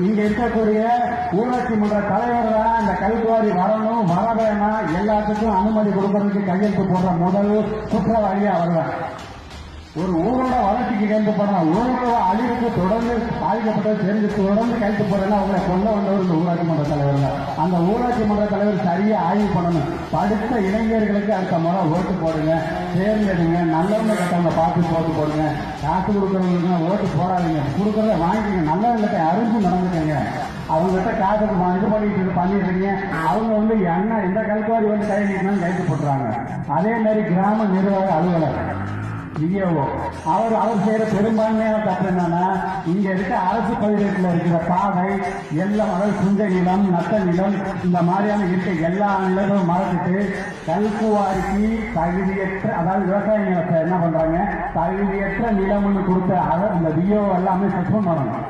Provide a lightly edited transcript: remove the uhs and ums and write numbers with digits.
இங்க இருக்கக்கூடிய ஊராட்சி மன்ற தலைவர் தான் இந்த கல்குவாரி வரணும் வரவேணா எல்லாத்துக்கும் அனுமதி கொடுக்கறதுக்கு கையெழுத்து போடுற முதல் குற்றவாளி அவர் தான். ஒரு ஊரோட வளர்ச்சிக்கு கையெழுத்து போடுறாங்க, ஊரோட அழிவுக்கு தொடர்ந்து பாதிக்கப்பட்டது தெரிஞ்சு தொடர்ந்து கையெழுத்து போடுறேன்னா அவங்களை கொல்ல வந்தவர் இந்த ஊராட்சி மன்ற தலைவர் தான். அந்த ஊராட்சி மன்ற தலைவர் சரியா ஆய்வு பண்ணணும். படித்த இளைஞர்களுக்கு அடுத்த முறை ஓட்டு போடுங்க, தேர்ந்தெடுங்க, நல்லவங்க கட்டவங்க பார்த்து ஓட்டு போடுங்க. காசு கொடுக்கறவங்களுக்கு ஓட்டு போடாதீங்க, கொடுக்கறத வாங்கிக்கங்க, நல்லவங்கிட்ட அறிஞ்சு நடந்துக்கங்க. அவங்ககிட்ட காசுக்கு இது பண்ணிடுறீங்க. அவங்க என்ன எந்த கல்குவாரி கை நீக்கணும் கைது போட்டுறாங்க. அதே மாதிரி கிராம நிர்வாக அலுவலர் அவர் செய்யற பெரும்பான்மையான தப்பு என்னன்னா, இங்க இருக்க அரசு பகுதிகளில் இருக்கிற பாதை எல்லாம், அதாவது சுஞ்ச நிலம், நட்ட நிலம், இந்த மாதிரியான இருக்க எல்லா நிலங்களும் மறைச்சிட்டு கல்குவாரிக்கு தகுதியற்ற, அதாவது விவசாய நிலத்தை என்ன பண்றாங்க, தகுதியற்ற நிலம்னு கொடுத்த அந்த விஓ எல்லாமே சஸ்பெண்ட் பண்ணணும்.